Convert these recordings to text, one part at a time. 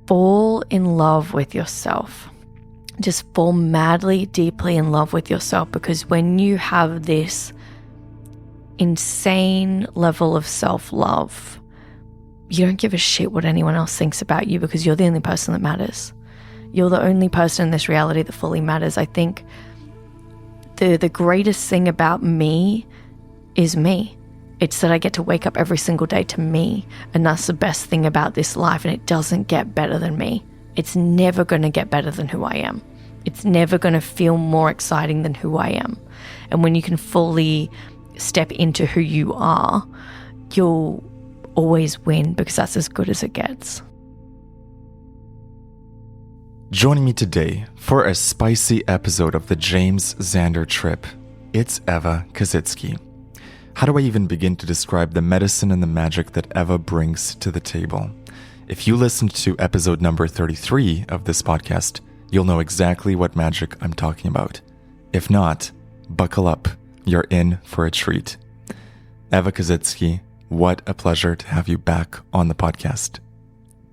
fall in love with yourself. Just fall madly, deeply in love with yourself, because when you have this insane level of self-love, you don't give a shit what anyone else thinks about you, because you're the only person that matters. You're the only person in this reality that fully matters. I think the greatest thing about me is me. It's that I get to wake up every single day to me, and that's the best thing about this life, and it doesn't get better than me. It's never going to get better than who I am. It's never going to feel more exciting than who I am. And when you can fully step into who you are, you'll always win, because that's as good as it gets. Joining me today for a spicy episode of the James Xander Trip, it's Eva Kaszycki. How do I even begin to describe the medicine and the magic that Eva brings to the table? If you listened to episode number 33 of this podcast, you'll know exactly what magic I'm talking about. If not, buckle up. You're in for a treat. Eva Kaszycki, what a pleasure to have you back on the podcast.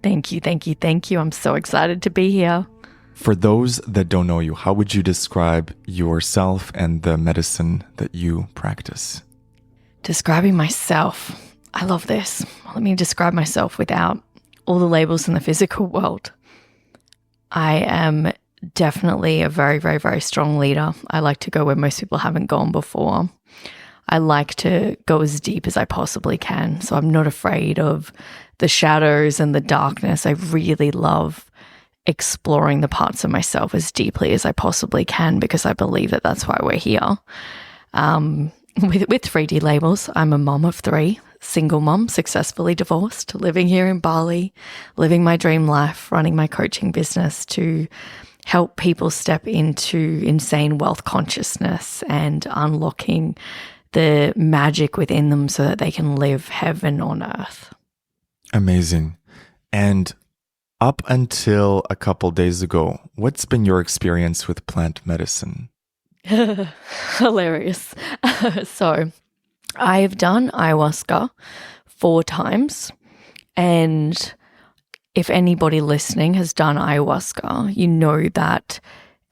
Thank you. I'm so excited to be here. For those that don't know you, how would you describe yourself and the medicine that you practice? Describing myself. I love this. Let me describe myself without all the labels in the physical world. I am definitely a very, very, very strong leader. I like to go where most people haven't gone before. I like to go as deep as I possibly can. So I'm not afraid of the shadows and the darkness. I really love exploring the parts of myself as deeply as I possibly can, because I believe that that's why we're here. With 3D labels, I'm a mom of 3, single mom, successfully divorced, living here in Bali, living my dream life, running my coaching business to help people step into insane wealth consciousness and unlocking the magic within them so that they can live heaven on earth. Amazing. And up until a couple days ago, what's been your experience with plant medicine? Hilarious. So I've done ayahuasca 4 times, and if anybody listening has done ayahuasca, you know that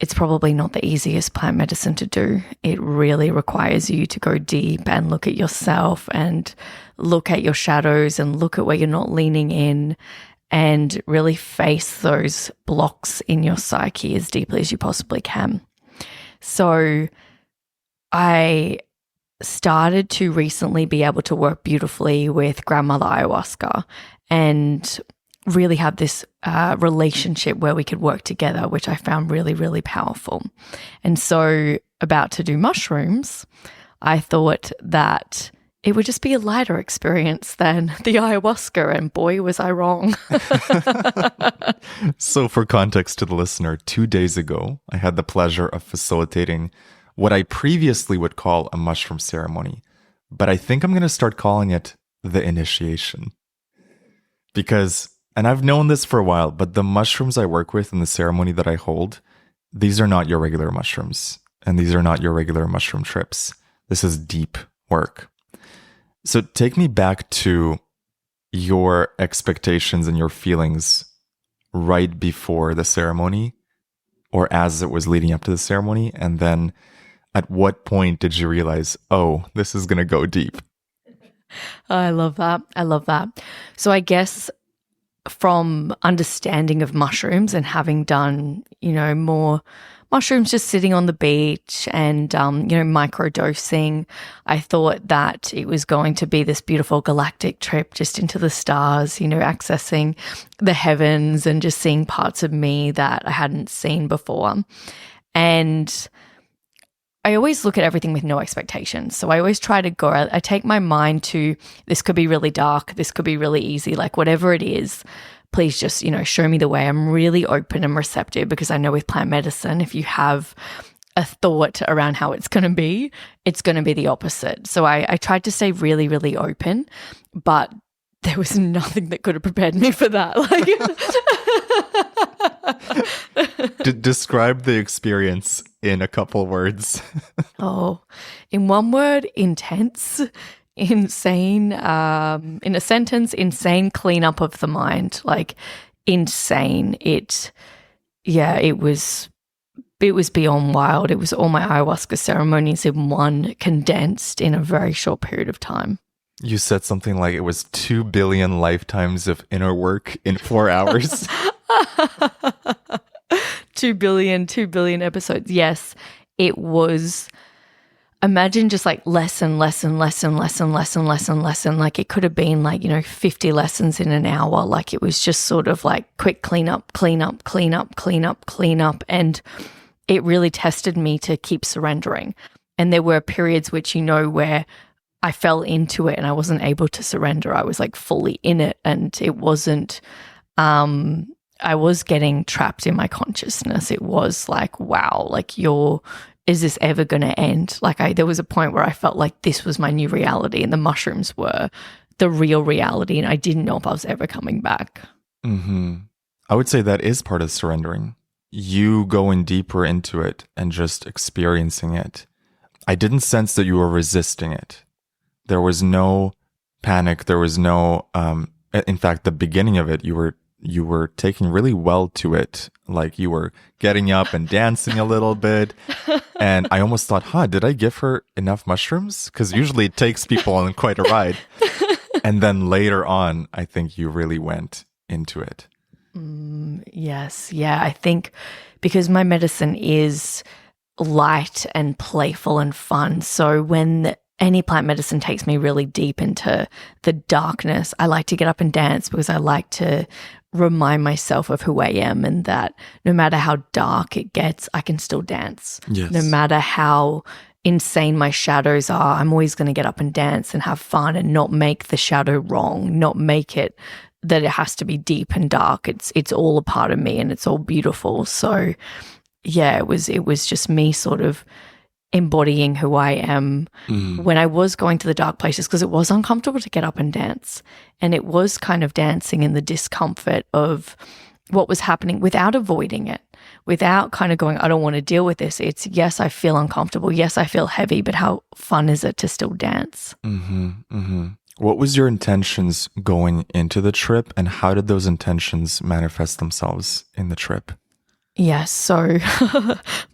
it's probably not the easiest plant medicine to do. It really requires you to go deep and look at yourself and look at your shadows and look at where you're not leaning in and really face those blocks in your psyche as deeply as you possibly can. So I started to recently be able to work beautifully with grandmother ayahuasca and really have this relationship where we could work together, which I found really, really powerful. And so about to do mushrooms, I thought that it would just be a lighter experience than the ayahuasca, and boy, was I wrong. So for context to the listener, 2 days ago, I had the pleasure of facilitating what I previously would call a mushroom ceremony, but I think I'm going to start calling it the initiation. Because, and I've known this for a while, but the mushrooms I work with in the ceremony that I hold, these are not your regular mushrooms, and these are not your regular mushroom trips. This is deep work. So take me back to your expectations and your feelings right before the ceremony, or as it was leading up to the ceremony, and then at what point did you realize, oh, this is going to go deep? I love that. So I guess from understanding of mushrooms and having done, more mushrooms just sitting on the beach and, microdosing, I thought that it was going to be this beautiful galactic trip just into the stars, accessing the heavens and just seeing parts of me that I hadn't seen before. And I always look at everything with no expectations. So I always try to I take my mind to, this could be really dark, this could be really easy, like whatever it is, please just, show me the way. I'm really open and receptive, because I know with plant medicine, if you have a thought around how it's going to be, it's going to be the opposite. So I tried to stay really, really open, but there was nothing that could have prepared me for that. Describe the experience in a couple words. In one word, intense. Insane, in a sentence, insane cleanup of the mind. Like, insane. It was beyond wild. It was all my ayahuasca ceremonies in one, condensed in a very short period of time. You said something like it was 2 billion lifetimes of inner work in 4 hours. 2 billion episodes. Yes, it was. Imagine just like lesson. Like it could have been like, 50 lessons in an hour. Like it was just sort of like quick clean up. And it really tested me to keep surrendering. And there were periods which, where I fell into it and I wasn't able to surrender. I was like fully in it, and it wasn't, I was getting trapped in my consciousness. It was like, wow, like is this ever going to end? Like there was a point where I felt like this was my new reality and the mushrooms were the real reality, and I didn't know if I was ever coming back. Mm-hmm. I would say that is part of surrendering. You going deeper into it and just experiencing it. I didn't sense that you were resisting it. There was no panic. There was no, in fact, the beginning of it, you were taking really well to it. Like you were getting up and dancing a little bit. And I almost thought, did I give her enough mushrooms? Because usually it takes people on quite a ride. And then later on, I think you really went into it. Yes. Yeah. I think because my medicine is light and playful and fun. So when any plant medicine takes me really deep into the darkness, I like to get up and dance because I like to remind myself of who I am, and that no matter how dark it gets, I can still dance. Yes. No matter how insane my shadows are, I'm always going to get up and dance and have fun and not make the shadow wrong, not make it that it has to be deep and dark. It's all a part of me and it's all beautiful. So yeah, it was just me sort of embodying who I am when I was going to the dark places, because it was uncomfortable to get up and dance. And it was kind of dancing in the discomfort of what was happening without avoiding it, without kind of going, I don't want to deal with this. It's, yes, I feel uncomfortable. Yes, I feel heavy, but how fun is it to still dance? Mm-hmm, mm-hmm. What was your intentions going into the trip, and how did those intentions manifest themselves in the trip? Yes, so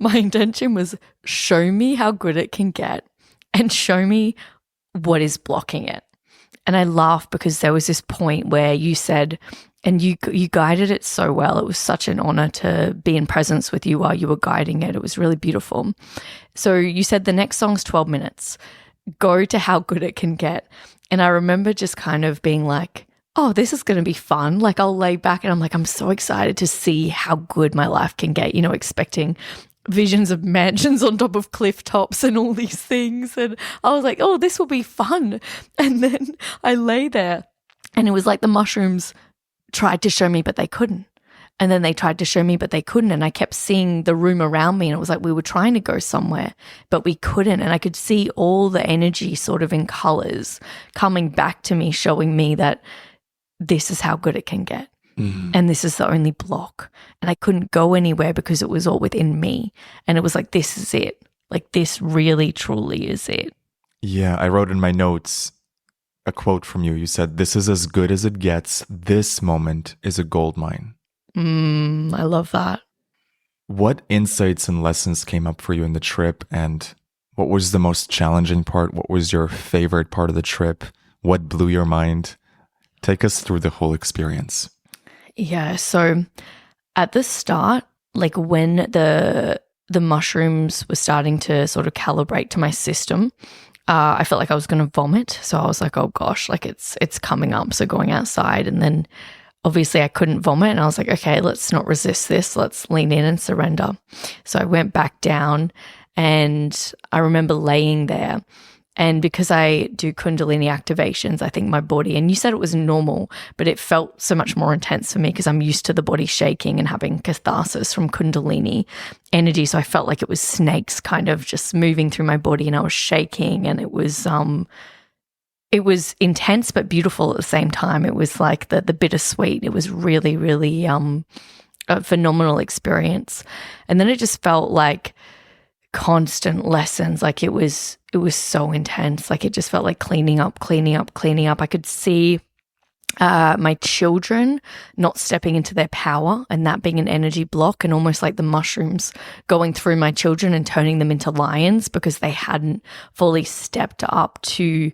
my intention was show me how good it can get and show me what is blocking it. And I laughed because there was this point where you said, and you guided it so well. It was such an honor to be in presence with you while you were guiding it. It was really beautiful. So you said the next song's 12 minutes. Go to how good it can get. And I remember just kind of being like, oh, this is going to be fun. Like I'll lay back and I'm like, I'm so excited to see how good my life can get, expecting visions of mansions on top of cliff tops and all these things. And I was like, oh, this will be fun. And then I lay there and it was like the mushrooms tried to show me, but they couldn't. And then they tried to show me, but they couldn't. And I kept seeing the room around me, and it was like we were trying to go somewhere, but we couldn't. And I could see all the energy sort of in colors coming back to me, showing me that this is how good it can get. Mm-hmm. And this is the only block. And I couldn't go anywhere because it was all within me. And it was like, this is it. Like this really, truly is it. Yeah, I wrote in my notes a quote from you. You said, this is as good as it gets. This moment is a gold mine. I love that. What insights and lessons came up for you in the trip? And what was the most challenging part? What was your favorite part of the trip? What blew your mind? Take us through the whole experience. Yeah. So at the start, like when the mushrooms were starting to sort of calibrate to my system, I felt like I was going to vomit. So I was like, oh gosh, like it's coming up. So going outside, and then obviously I couldn't vomit, and I was like, okay, let's not resist this. Let's lean in and surrender. So I went back down, and I remember laying there. And because I do Kundalini activations, I think my body, and you said it was normal, but it felt so much more intense for me because I'm used to the body shaking and having catharsis from Kundalini energy. So I felt like it was snakes kind of just moving through my body, and I was shaking, and it was intense but beautiful at the same time. It was like the bittersweet. It was really, really a phenomenal experience. And then it just felt like constant lessons. Like it was so intense. Like it just felt like cleaning up. I could see my children not stepping into their power and that being an energy block, and almost like the mushrooms going through my children and turning them into lions because they hadn't fully stepped up to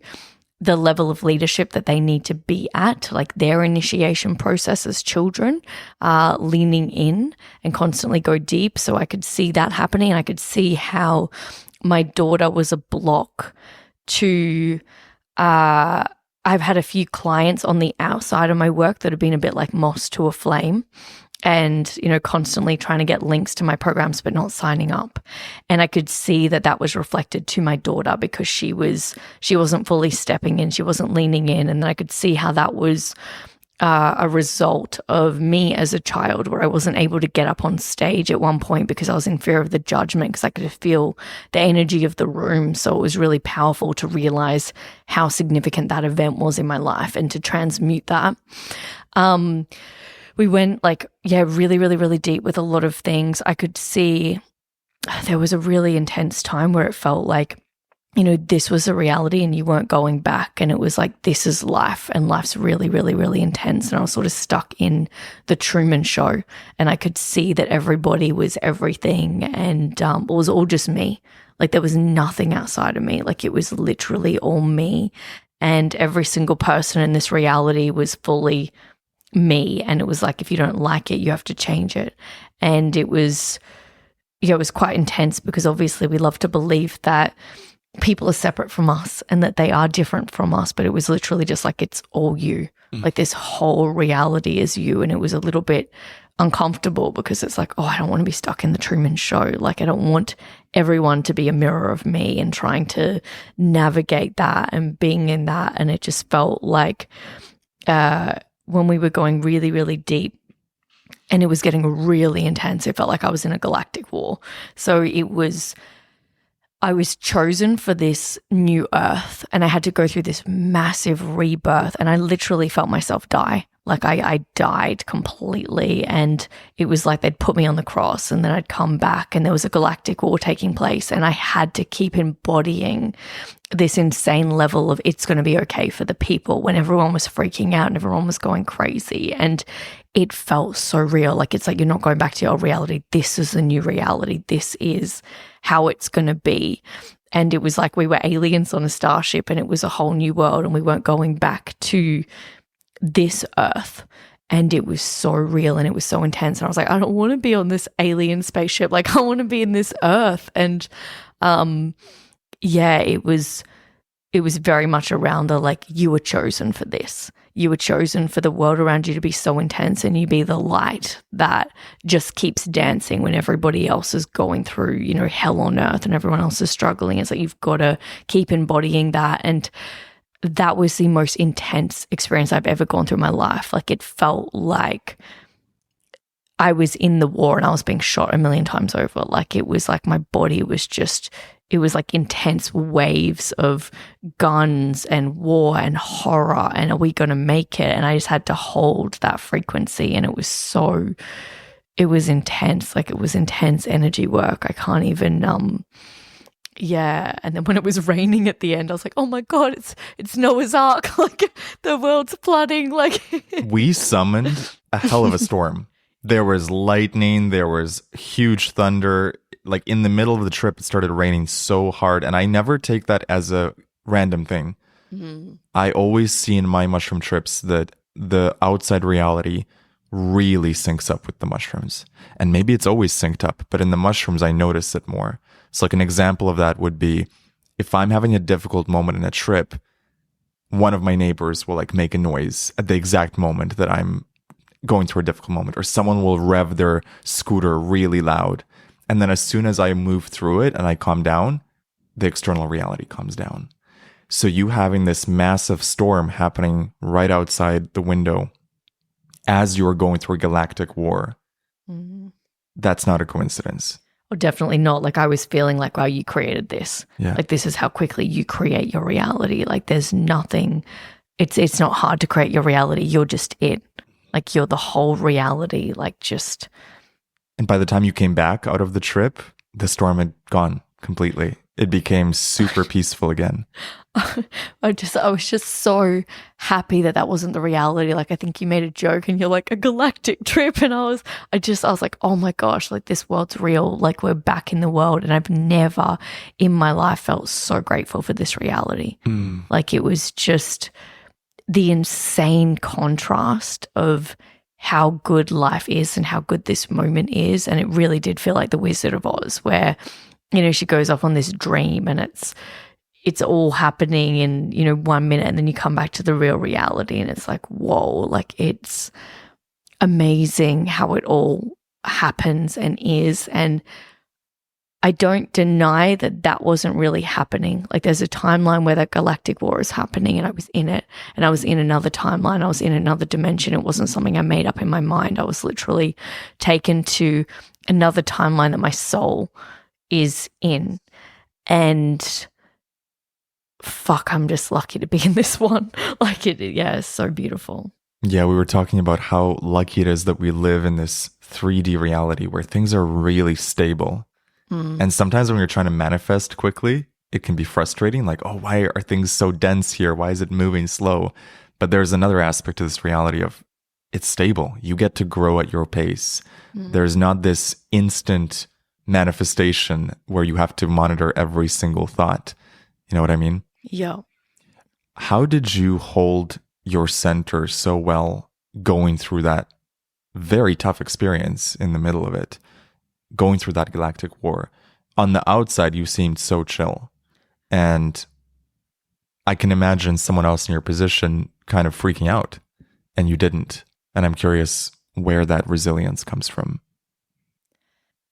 the level of leadership that they need to be at, like their initiation process as children, leaning in and constantly go deep. So I could see that happening. I could see how my daughter was a block to I've had a few clients on the outside of my work that have been a bit like moss to a flame and, constantly trying to get links to my programs but not signing up. And I could see that that was reflected to my daughter because she wasn't fully stepping in, she wasn't leaning in. And then I could see how that was a result of me as a child, where I wasn't able to get up on stage at one point because I was in fear of the judgment, because I could feel the energy of the room. So it was really powerful to realize how significant that event was in my life and to transmute that. We went really, really, really deep with a lot of things. I could see there was a really intense time where it felt like, this was a reality and you weren't going back. And it was like, this is life, and life's really, really, really intense. And I was sort of stuck in the Truman Show, and I could see that everybody was everything, and it was all just me. Like there was nothing outside of me. Like it was literally all me. And every single person in this reality was fully me. And it was like, if you don't like it, you have to change it. And it was quite intense because obviously we love to believe that people are separate from us and that they are different from us, but it was literally just like, it's all you. Like this whole reality is you. And it was a little bit uncomfortable because it's like, oh, I don't want to be stuck in the Truman Show. Like I don't want everyone to be a mirror of me, and trying to navigate that and being in that. And it just felt like when we were going really, really deep and it was getting really intense, it felt like I was in a galactic war. So I was chosen for this new earth, and I had to go through this massive rebirth, and I literally felt myself die. Like I died completely, and it was like they'd put me on the cross and then I'd come back and there was a galactic war taking place, and I had to keep embodying this insane level of it's going to be okay for the people when everyone was freaking out and everyone was going crazy. And it felt so real. Like it's like, you're not going back to your old reality. This is the new reality. This is how it's going to be. And it was like we were aliens on a starship, and it was a whole new world, and we weren't going back to this earth. And it was so real and it was so intense. And I was like, I don't want to be on this alien spaceship. Like I want to be in this earth. And it was very much around the like, you were chosen for this. You were chosen for the world around you to be so intense, and you be the light that just keeps dancing when everybody else is going through, hell on earth and everyone else is struggling. It's like you've got to keep embodying that. And that was the most intense experience I've ever gone through in my life. Like it felt like I was in the war and I was being shot a million times over. Like it was like my body was just, it was like intense waves of guns and war and horror, and are we going to make it? And I just had to hold that frequency, and it was intense. Like it was intense energy work. I can't even, and then when it was raining at the end, I was like, oh my God, it's Noah's Ark. Like the world's flooding. Like we summoned a hell of a storm. There was lightning, there was huge thunder. Like in the middle of the trip, it started raining so hard. And I never take that as a random thing. Mm-hmm. I always see in my mushroom trips that the outside reality really syncs up with the mushrooms. And maybe it's always synced up, but in the mushrooms, I notice it more. So like an example of that would be if I'm having a difficult moment in a trip, one of my neighbors will like make a noise at the exact moment that I'm going through a difficult moment, or someone will rev their scooter really loud. And then as soon as I move through it and I calm down, the external reality calms down. So you having this massive storm happening right outside the window as you're going through a galactic war, that's not a coincidence. Oh, definitely not. Like I was feeling like, wow, you created this. Yeah. Like this is how quickly you create your reality. Like there's nothing, it's not hard to create your reality. You're just it. Like you're the whole reality, like just. And by the time you came back out of the trip, the storm had gone completely. it became super peaceful again. I was just so happy that that wasn't the reality. Like, I think you made a joke and you're like, a galactic trip. And I was like, oh my gosh, like this world's real. Like, we're back in the world. And I've never in my life felt so grateful for this reality. Like, it was just the insane contrast of how good life is and how good this moment is. And it really did feel like the Wizard of Oz, where, you know, she goes off on this dream and it's all happening in, you know, 1 minute, and then you come back to the real reality and it's like, whoa, like it's amazing how it all happens and is. And I don't deny that that wasn't really happening. Like, there's a timeline where that galactic war is happening and I was in it, and I was in another timeline. I was in another dimension. It wasn't something I made up in my mind. I was literally taken to another timeline that my soul is in. And fuck, I'm just lucky to be in this one. Like, it's so beautiful. Yeah, we were talking about how lucky it is that we live in this 3D reality where things are really stable. And sometimes when you're trying to manifest quickly, it can be frustrating. Like, oh, why are things so dense here? Why is it moving slow? But there's another aspect to this reality of it's stable. You get to grow at your pace. There's not this instant manifestation where you have to monitor every single thought. You know what I mean? Yeah. How did you hold your center so well going through that very tough experience in the middle of it? Going through that galactic war. On the outside, you seemed so chill. And I can imagine someone else in your position kind of freaking out, and you didn't. And I'm curious where that resilience comes from.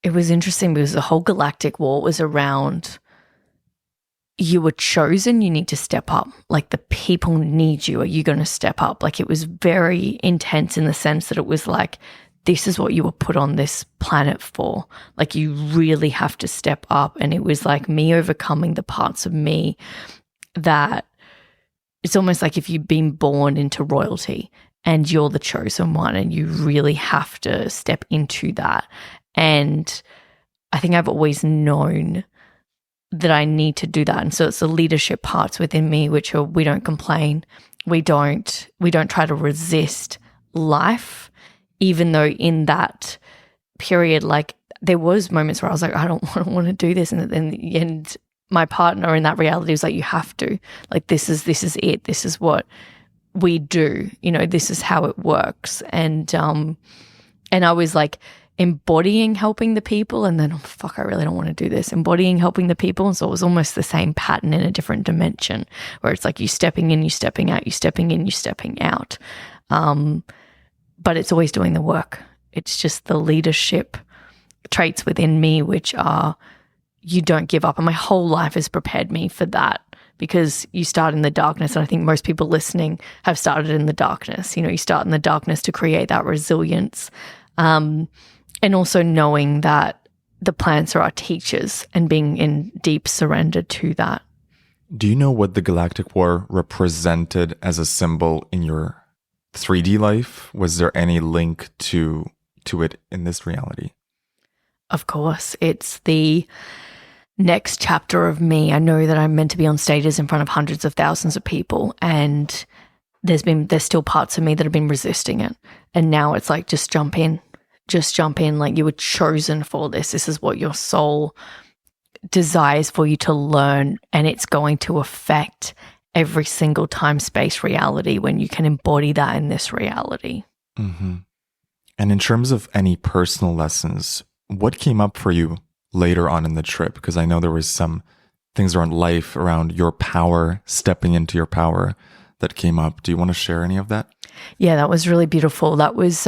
It was interesting because the whole galactic war was around, you were chosen, you need to step up. Like, the people need you. Are you going to step up? Like, it was very intense in the sense that it was like, this is what you were put on this planet for. Like, you really have to step up. And it was like me overcoming the parts of me that it's almost like if you've been born into royalty and you're the chosen one and you really have to step into that. And I think I've always known that I need to do that. And so it's the leadership parts within me, which are, we don't complain. We don't try to resist life. Even though in that period, like, there was moments where I was like, I don't want to do this. And then my partner in that reality was like, you have to. Like, this is it. This is what we do. You know, this is how it works. And I was like embodying helping the people, and then, oh, fuck, I really don't want to do this. Embodying helping the people. And so it was almost the same pattern in a different dimension, where it's like you stepping in, you stepping out, you stepping in, you stepping out. But it's always doing the work. It's just the leadership traits within me, which are, you don't give up. And my whole life has prepared me for that, because you start in the darkness. And I think most people listening have started in the darkness. You know, you start in the darkness to create that resilience. And also knowing that the plants are our teachers and being in deep surrender to that. Do you know what the Galactic War represented as a symbol in your 3D life? Was there any link to it in this reality? Of course. It's the next chapter of me. I know that I'm meant to be on stages in front of hundreds of thousands of people, and there's still parts of me that have been resisting it. And now it's like, just jump in. Like, you were chosen for this. This is what your soul desires for you to learn, and it's going to affect every single time-space reality when you can embody that in this reality. Mm-hmm. And in terms of any personal lessons, what came up for you later on in the trip? Because I know there was some things around life, around your power, stepping into your power that came up. Do you want to share any of that? Yeah, that was really beautiful. That was,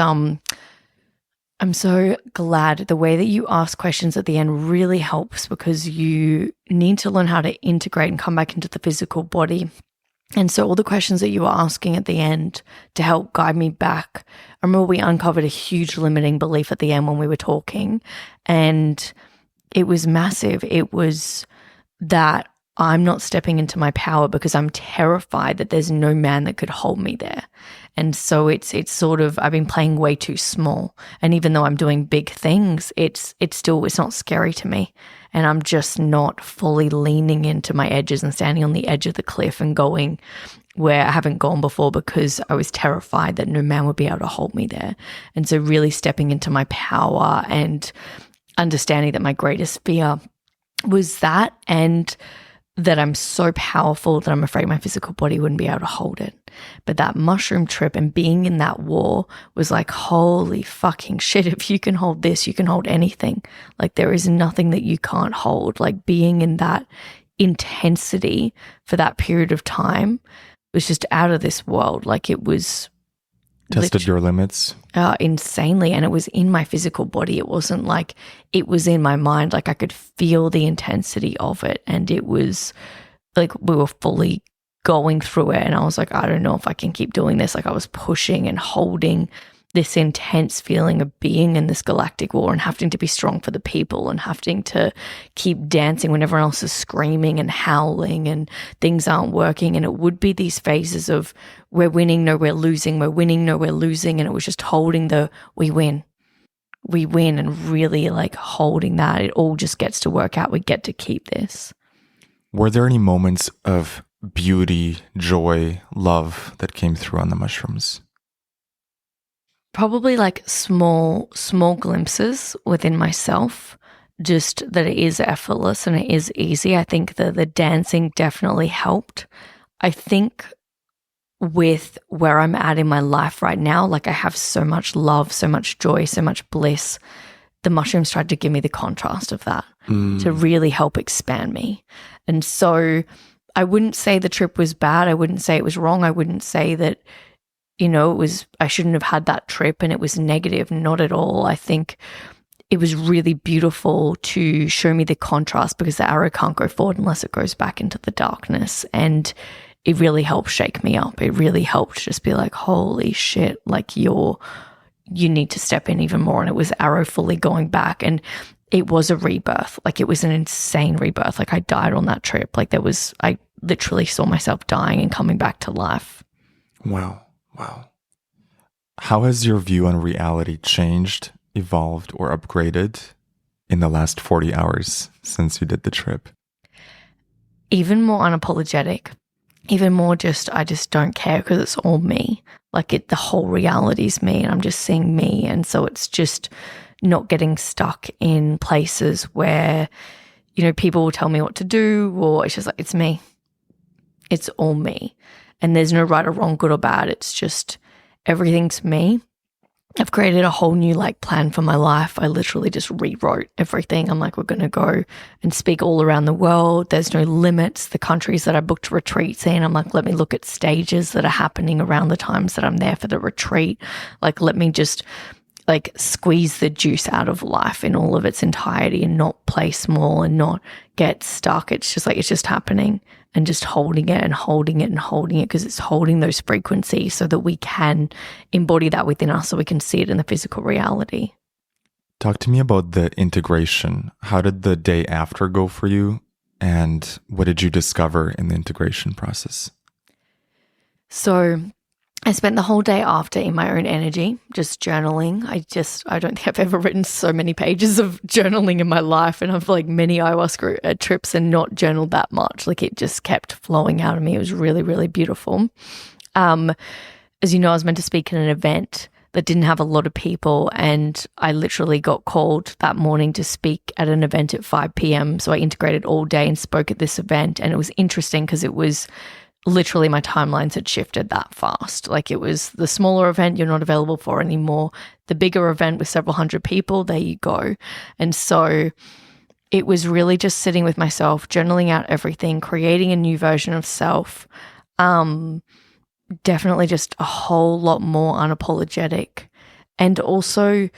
I'm so glad the way that you ask questions at the end really helps, because you need to learn how to integrate and come back into the physical body. And so all the questions that you were asking at the end to help guide me back, I remember we uncovered a huge limiting belief at the end when we were talking, and it was massive. It was that I'm not stepping into my power because I'm terrified that there's no man that could hold me there. And so it's sort of, I've been playing way too small. And even though I'm doing big things, it's not scary to me. And I'm just not fully leaning into my edges and standing on the edge of the cliff and going where I haven't gone before because I was terrified that no man would be able to hold me there. And so really stepping into my power and understanding that my greatest fear was that, and that I'm so powerful that I'm afraid my physical body wouldn't be able to hold it. But that mushroom trip and being in that war was like, holy fucking shit, if you can hold this, you can hold anything. Like there is nothing that you can't hold. Like being in that intensity for that period of time was just out of this world. Like it was tested your limits insanely, and it was in my physical body. It wasn't like it was in my mind. Like I could feel the intensity of it, and it was like we were fully going through it, and I was like, I don't know if I can keep doing this. Like I was pushing and holding this intense feeling of being in this galactic war and having to be strong for the people and having to keep dancing when everyone else is screaming and howling and things aren't working. And it would be these phases of we're winning, no, we're losing, we're winning, no, we're losing. And it was just holding the we win, and really like holding that. It all just gets to work out. We get to keep this. Were there any moments of beauty, joy, love that came through on the mushrooms? Probably like small glimpses within myself, just that it is effortless and it is easy. I think that the dancing definitely helped. I think with where I'm at in my life right now, like I have so much love, so much joy, so much bliss. The mushrooms tried to give me the contrast of that to really help expand me. And so I wouldn't say the trip was bad. I wouldn't say it was wrong. I wouldn't say that, you know, it was, I shouldn't have had that trip and it was negative. Not at all. I think it was really beautiful to show me the contrast, because the arrow can't go forward unless it goes back into the darkness. And it really helped shake me up. It really helped just be like, holy shit, like you need to step in even more. And it was arrow fully going back. And it was a rebirth. Like it was an insane rebirth. Like I died on that trip. Like I literally saw myself dying and coming back to life. Wow. How has your view on reality changed, evolved, or upgraded in the last 40 hours since you did the trip? Even more unapologetic. Even more just, I just don't care because it's all me. Like the whole reality is me and I'm just seeing me. And so it's just not getting stuck in places where, you know, people will tell me what to do, or it's just like, it's me. It's all me. And there's no right or wrong, good or bad. It's just everything's me. I've created a whole new like plan for my life. I literally just rewrote everything. I'm like, we're going to go and speak all around the world. There's no limits. The countries that I booked retreats in, I'm like, let me look at stages that are happening around the times that I'm there for the retreat. Like, let me just like squeeze the juice out of life in all of its entirety and not play small and not get stuck. It's just like, it's just happening, and just holding it and holding it and holding it, because it's holding those frequencies so that we can embody that within us, so we can see it in the physical reality. Talk to me about the integration. How did the day after go for you? And what did you discover in the integration process? So I spent the whole day after in my own energy, just journaling. I don't think I've ever written so many pages of journaling in my life, and I've like many ayahuasca trips and not journaled that much. Like it just kept flowing out of me. It was really, really beautiful. As you know, I was meant to speak at an event that didn't have a lot of people, and I literally got called that morning to speak at an event at 5 p.m. So I integrated all day and spoke at this event, and it was interesting because it was literally my timelines had shifted that fast. Like it was the smaller event you're not available for anymore. The bigger event with several hundred people, there you go. And so it was really just sitting with myself, journaling out everything, creating a new version of self. Definitely just a whole lot more unapologetic, and also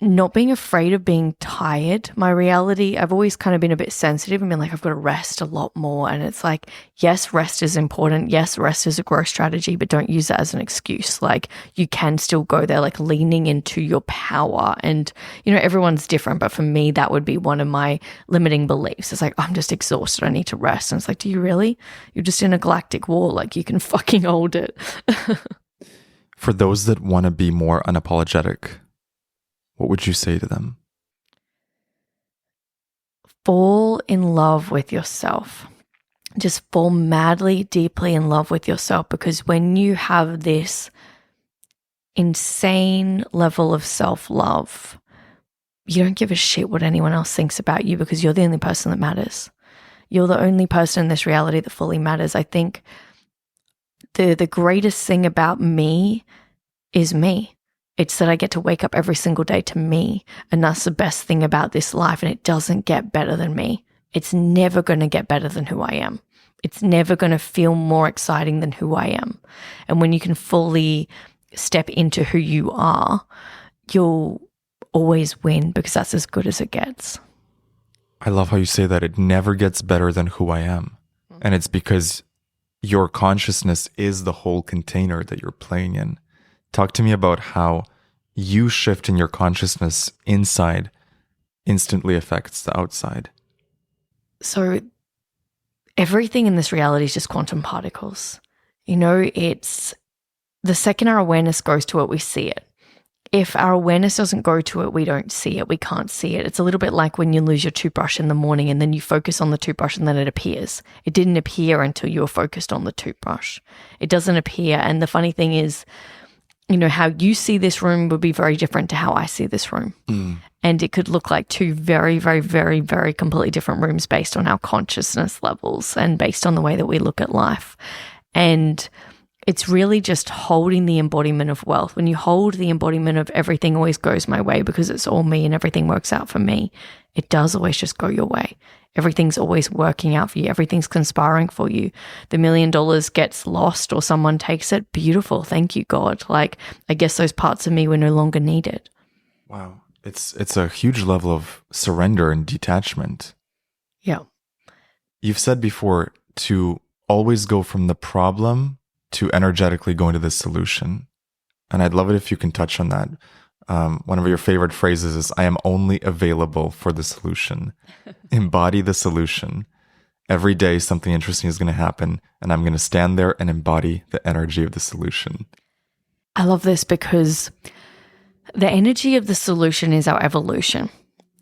not being afraid of being tired. My reality, I've always kind of been a bit sensitive and been like, I've got to rest a lot more. And it's like, yes, rest is important. Yes, rest is a growth strategy, but don't use it as an excuse. Like you can still go there, like leaning into your power. And, you know, everyone's different, but for me, that would be one of my limiting beliefs. It's like, I'm just exhausted. I need to rest. And it's like, do you really? You're just in a galactic war. Like you can fucking hold it. For those that want to be more unapologetic, what would you say to them? Fall in love with yourself. Just fall madly, deeply in love with yourself, because when you have this insane level of self-love, you don't give a shit what anyone else thinks about you, because you're the only person that matters. You're the only person in this reality that fully matters. I think the greatest thing about me is me. It's that I get to wake up every single day to me. And that's the best thing about this life. And it doesn't get better than me. It's never going to get better than who I am. It's never going to feel more exciting than who I am. And when you can fully step into who you are, you'll always win, because that's as good as it gets. I love how you say that it never gets better than who I am. And it's because your consciousness is the whole container that you're playing in. Talk to me about how you shifting your consciousness inside instantly affects the outside. So everything in this reality is just quantum particles. You know, it's the second our awareness goes to it, we see it. If our awareness doesn't go to it, we don't see it. We can't see it. It's a little bit like when you lose your toothbrush in the morning and then you focus on the toothbrush and then it appears. It didn't appear until you were focused on the toothbrush. It doesn't appear. And the funny thing is, you know, how you see this room would be very different to how I see this room. And it could look like two very, very, very, very completely different rooms based on our consciousness levels and based on the way that we look at life. And it's really just holding the embodiment of wealth. When you hold the embodiment of everything always goes my way because it's all me and everything works out for me, it does always just go your way. Everything's always working out for you. Everything's conspiring for you. The $1 million gets lost or someone takes it. Beautiful. Thank you, God. Like, I guess those parts of me were no longer needed. Wow. It's a huge level of surrender and detachment. Yeah. You've said before to always go from the problem to energetically go into the solution. And I'd love it if you can touch on that. One of your favorite phrases is, I am only available for the solution. Embody the solution. Every day something interesting is going to happen, and I'm going to stand there and embody the energy of the solution. I love this because the energy of the solution is our evolution.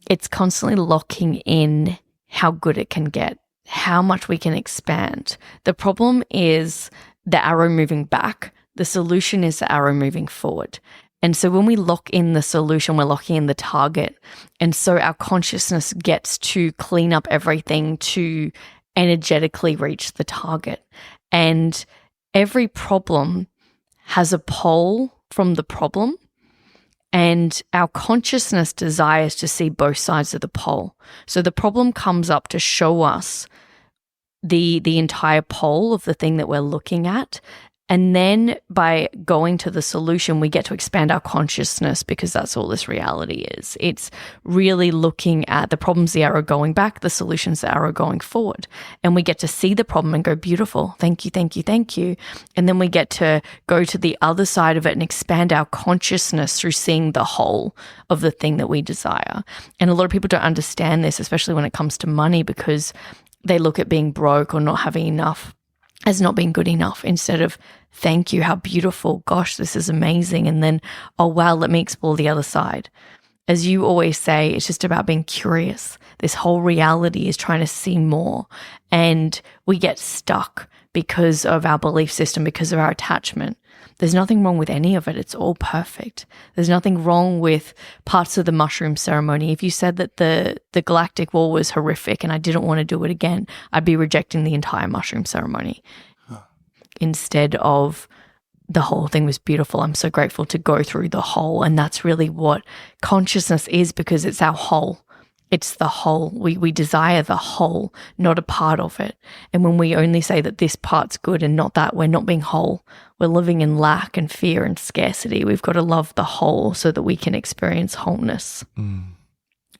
It's constantly locking in how good it can get, how much we can expand. The problem is the arrow moving back. The solution is the arrow moving forward. And so when we lock in the solution, we're locking in the target. And so our consciousness gets to clean up everything to energetically reach the target. And every problem has a pole from the problem. And our consciousness desires to see both sides of the pole. So the problem comes up to show us the entire pole of the thing that we're looking at. And then by going to the solution, we get to expand our consciousness, because that's all this reality is. It's really looking at the problems, the arrow going back, the solutions, the arrow going forward. And we get to see the problem and go, beautiful, thank you, thank you, thank you. And then we get to go to the other side of it and expand our consciousness through seeing the whole of the thing that we desire. And a lot of people don't understand this, especially when it comes to money, because they look at being broke or not having enough as not being good enough, instead of, thank you, how beautiful, gosh, this is amazing. And then, oh, wow, let me explore the other side. As you always say, it's just about being curious. This whole reality is trying to see more. And we get stuck because of our belief system, because of our attachment. There's nothing wrong with any of it. It's all perfect. There's nothing wrong with parts of the mushroom ceremony. If you said that the galactic wall was horrific and I didn't want to do it again, I'd be rejecting the entire mushroom ceremony. Instead of, the whole thing was beautiful. I'm so grateful to go through the whole. And that's really what consciousness is, because it's our whole. It's the whole. We desire the whole, not a part of it. And when we only say that this part's good and not that, we're not being whole. We're living in lack and fear and scarcity. We've got to love the whole so that we can experience wholeness.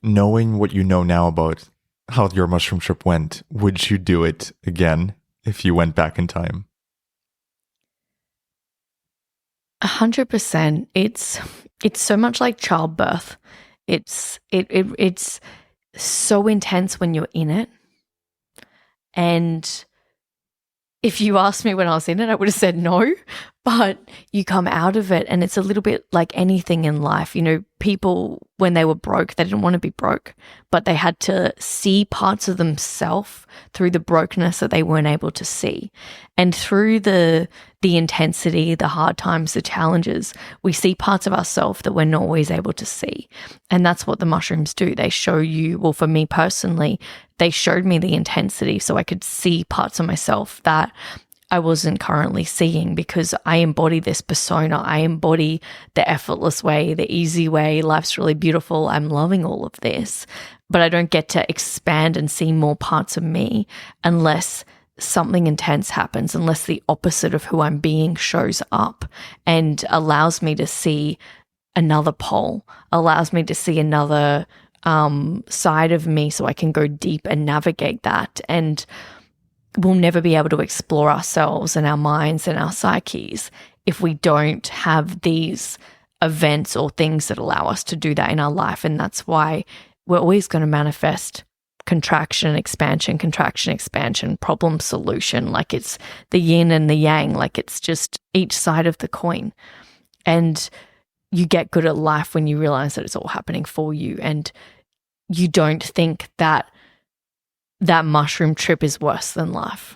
Knowing what you know now about how your mushroom trip went, would you do it again if you went back in time? 100%. It's so much like childbirth. It's so intense when you're in it. And if you asked me when I was in it, I would have said no. But you come out of it and it's a little bit like anything in life. You know, people, when they were broke, they didn't want to be broke, but they had to see parts of themselves through the brokenness that they weren't able to see. And through the intensity, the hard times, the challenges, we see parts of ourselves that we're not always able to see. And that's what the mushrooms do. They show you, well, for me personally, they showed me the intensity so I could see parts of myself that I wasn't currently seeing, because I embody this persona. I embody the effortless way, the easy way. Life's really beautiful. I'm loving all of this, but I don't get to expand and see more parts of me unless something intense happens, unless the opposite of who I'm being shows up and allows me to see another pole, allows me to see another side of me so I can go deep and navigate that. And we'll never be able to explore ourselves and our minds and our psyches if we don't have these events or things that allow us to do that in our life. And that's why we're always going to manifest contraction, expansion, problem, solution. Like it's the yin and the yang, like it's just each side of the coin. And you get good at life when you realize that it's all happening for you. And you don't think that that mushroom trip is worse than life.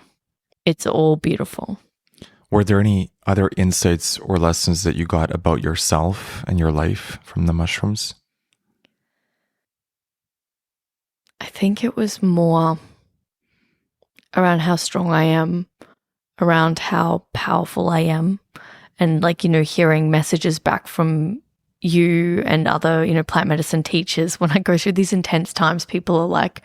It's all beautiful. Were there any other insights or lessons that you got about yourself and your life from the mushrooms? I think it was more around how strong I am, around how powerful I am, and like, you know, hearing messages back from you and other, you know, plant medicine teachers. When I go through these intense times, people are like,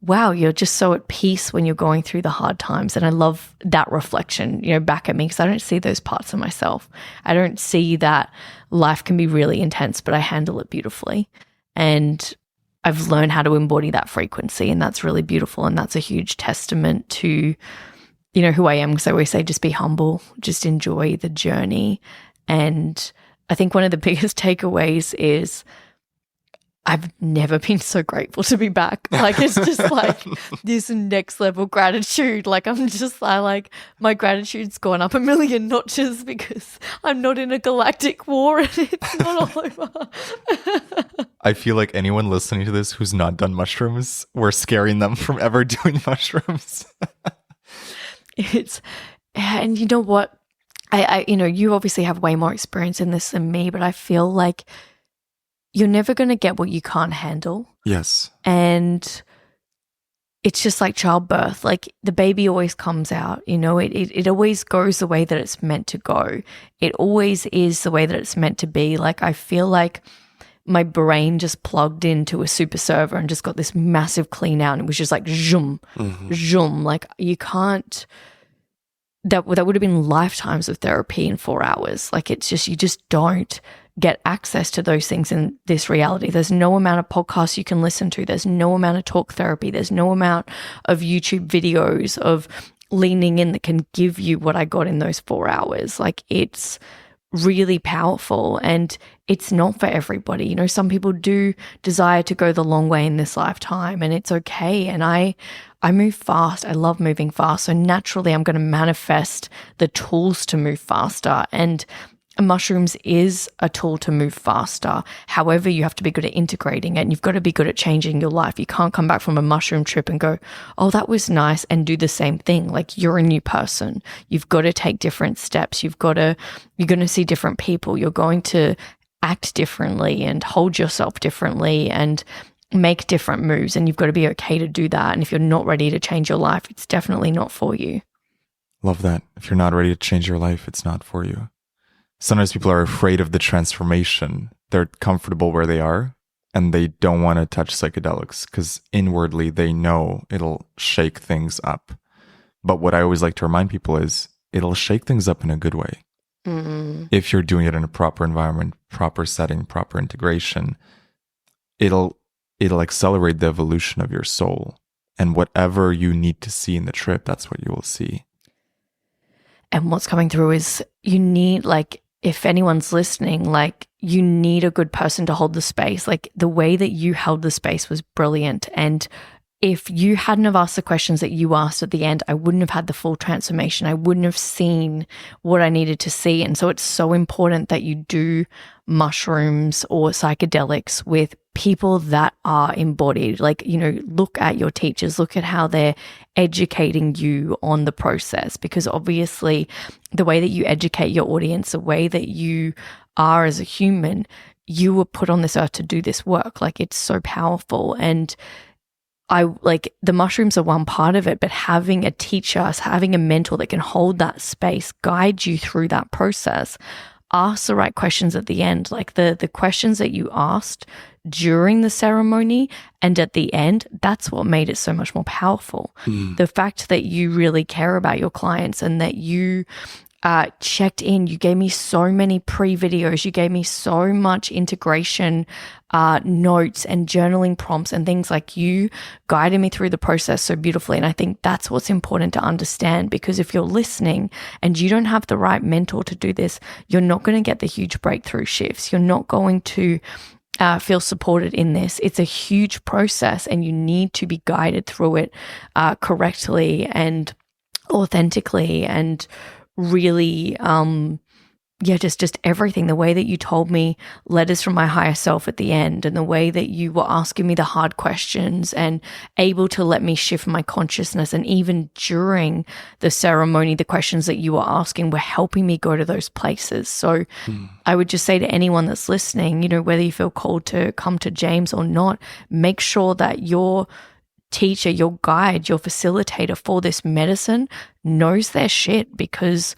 wow, you're just so at peace when you're going through the hard times. And I love that reflection, you know, back at me, because I don't see those parts of myself. I don't see that life can be really intense, but I handle it beautifully. And I've learned how to embody that frequency, and that's really beautiful. And that's a huge testament to, you know, who I am, because I always say just be humble, just enjoy the journey. And I think one of the biggest takeaways is I've never been so grateful to be back. Like, it's just like this next level gratitude. Like, my gratitude's gone up a million notches because I'm not in a galactic war and it's not all over. I feel like anyone listening to this who's not done mushrooms, we're scaring them from ever doing mushrooms. And you know what? I you know, you obviously have way more experience in this than me, but I feel like you're never going to get what you can't handle. Yes. And it's just like childbirth. Like the baby always comes out, you know, it always goes the way that it's meant to go. It always is the way that it's meant to be. Like I feel like my brain just plugged into a super server and just got this massive clean out. And it was just like zoom, zoom. Like you can't, that would have been lifetimes of therapy in 4 hours. Like it's just, you just don't get access to those things in this reality. There's no amount of podcasts you can listen to. There's no amount of talk therapy. There's no amount of YouTube videos of leaning in that can give you what I got in those 4 hours. Like it's really powerful, and it's not for everybody. You know, some people do desire to go the long way in this lifetime, and it's okay. And I move fast. I love moving fast. So naturally I'm going to manifest the tools to move faster. And mushrooms is a tool to move faster. However, you have to be good at integrating it, and you've got to be good at changing your life. You can't come back from a mushroom trip and go, oh, that was nice, and do the same thing. Like you're a new person. You've got to take different steps. You're going to see different people. You're going to act differently and hold yourself differently and make different moves. And you've got to be okay to do that. And if you're not ready to change your life, it's definitely not for you. Love that. If you're not ready to change your life, it's not for you. Sometimes people are afraid of the transformation. They're comfortable where they are, and they don't want to touch psychedelics because inwardly they know it'll shake things up. But what I always like to remind people is it'll shake things up in a good way. If you're doing it in a proper environment, proper setting, proper integration, it'll accelerate the evolution of your soul. And whatever you need to see in the trip, that's what you will see. And what's coming through is you need, like, if anyone's listening, like you need a good person to hold the space. Like the way that you held the space was brilliant. And if you hadn't have asked the questions that you asked at the end, I wouldn't have had the full transformation. I wouldn't have seen what I needed to see. And so it's so important that you do mushrooms or psychedelics with people that are embodied. Like, look at your teachers, look at how they're educating you on the process, because obviously the way that you educate your audience, the way that you are as a human, you were put on this earth to do this work. Like, it's so powerful. And the mushrooms are one part of it, but having a teacher, having a mentor that can hold that space, guide you through that process, ask the right questions at the end. Like the questions that you asked during the ceremony and at the end, that's what made it so much more powerful. The fact that you really care about your clients and that you checked in. You gave me so many pre-videos. You gave me so much integration notes and journaling prompts and things. Like, you guided me through the process so beautifully. And I think that's what's important to understand, because if you're listening and you don't have the right mentor to do this, you're not going to get the huge breakthrough shifts. You're not going to feel supported in this. It's a huge process and you need to be guided through it correctly and authentically and really, just everything. The way that you told me letters from my higher self at the end, and the way that you were asking me the hard questions and able to let me shift my consciousness. And even during the ceremony, the questions that you were asking were helping me go to those places. So I would just say to anyone that's listening, whether you feel called to come to James or not, make sure that your teacher, your guide, your facilitator for this medicine knows their shit, because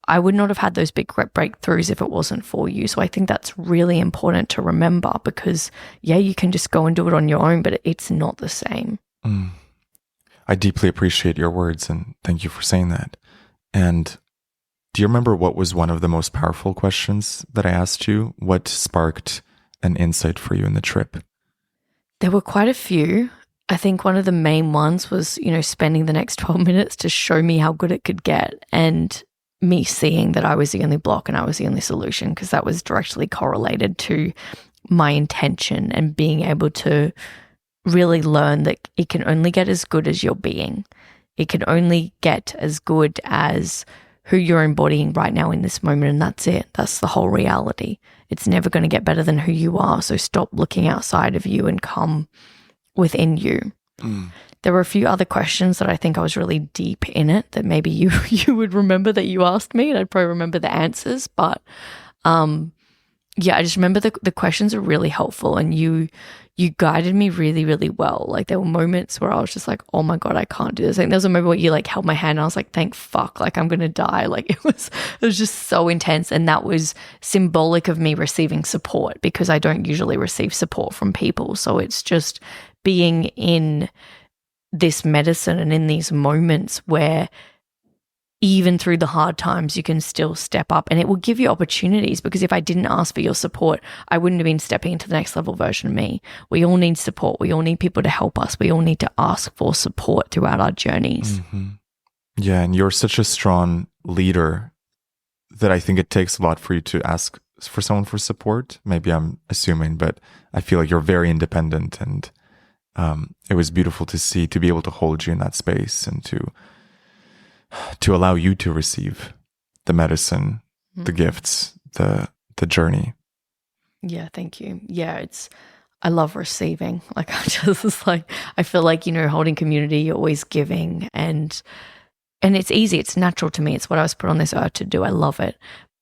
I would not have had those big breakthroughs if it wasn't for you. So I think that's really important to remember, because you can just go and do it on your own, but it's not the same. I deeply appreciate your words, and thank you for saying that. And do you remember what was one of the most powerful questions that I asked you? What sparked an insight for you in the trip? There were quite a few. I think one of the main ones was, spending the next 12 minutes to show me how good it could get, and me seeing that I was the only block and I was the only solution, because that was directly correlated to my intention and being able to really learn that it can only get as good as your being. It can only get as good as who you're embodying right now in this moment, and that's it. That's the whole reality. It's never going to get better than who you are, so stop looking outside of you and come within you. There were a few other questions that I think I was really deep in it that maybe you would remember that you asked me, and I'd probably remember the answers. But I just remember the questions are really helpful, and you guided me really, really well. Like, there were moments where I was just like, oh my God, I can't do this. Like, there was a moment where you held my hand and I was like, thank fuck, like I'm going to die. Like, it was just so intense. And that was symbolic of me receiving support, because I don't usually receive support from people. So it's just being in this medicine and in these moments where even through the hard times, you can still step up, and it will give you opportunities, because if I didn't ask for your support, I wouldn't have been stepping into the next level version of me. We all need support. We all need people to help us. We all need to ask for support throughout our journeys. Yeah, and you're such a strong leader that I think it takes a lot for you to ask for someone for support. Maybe I'm assuming, but I feel like you're very independent, and it was beautiful to see, to be able to hold you in that space and to allow you to receive the medicine, the gifts, the journey. Yeah, thank you. Yeah, I love receiving. Like, I feel like, holding community, you're always giving, and it's easy. It's natural to me. It's what I was put on this earth to do. I love it.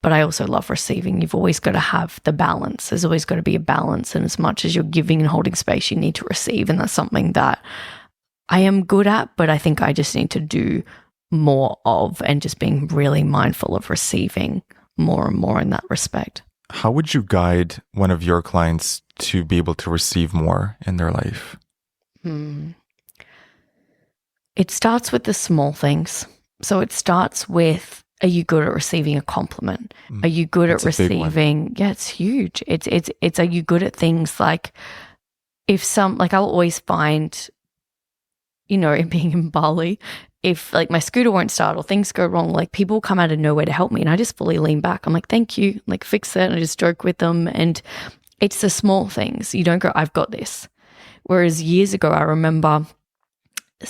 But I also love receiving. You've always got to have the balance. There's always got to be a balance. And as much as you're giving and holding space, you need to receive. And that's something that I am good at, but I think I just need to do more of, and just being really mindful of receiving more and more in that respect. How would you guide one of your clients to be able to receive more in their life? It starts with the small things. So it starts with, are you good at receiving a compliment? Are you good at receiving? Yeah, it's huge. It's are you good at things like, I'll always find, in being in Bali, if my scooter won't start or things go wrong, people come out of nowhere to help me, and I just fully lean back. I'm like, thank you, fix it. And I just joke with them. And it's the small things. You don't go, I've got this. Whereas years ago, I remember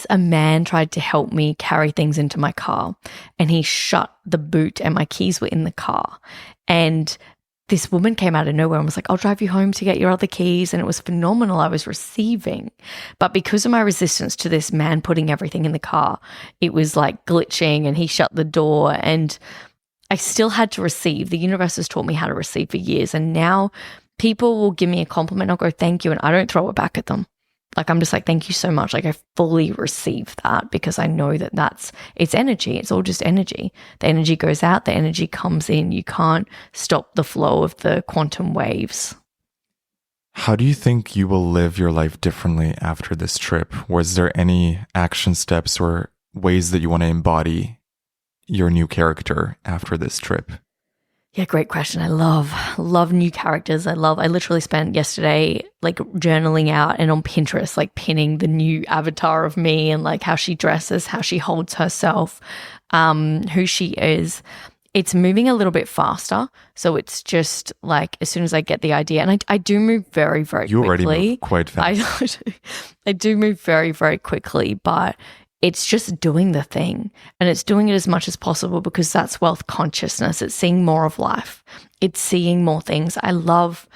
a man tried to help me carry things into my car, and he shut the boot and my keys were in the car. And this woman came out of nowhere and was like, I'll drive you home to get your other keys. And it was phenomenal. I was receiving. But because of my resistance to this man putting everything in the car, it was like glitching, and he shut the door, and I still had to receive. The universe has taught me how to receive for years. And now people will give me a compliment. I'll go, thank you. And I don't throw it back at them. Like, I'm just like, thank you so much. Like, I fully receive that because I know that it's energy. It's all just energy. The energy goes out, the energy comes in. You can't stop the flow of the quantum waves. How do you think you will live your life differently after this trip? Was there any action steps or ways that you want to embody your new character after this trip? Yeah, great question. I love new characters. I literally spent yesterday like journaling out and on Pinterest, like pinning the new avatar of me and like how she dresses, how she holds herself, who she is. It's moving a little bit faster. So it's just like as soon as I get the idea, and I do move very, very quickly. You already move quite fast. I do move very, very quickly, but it's just doing the thing, and it's doing it as much as possible because that's wealth consciousness. It's seeing more of life. It's seeing more things. I love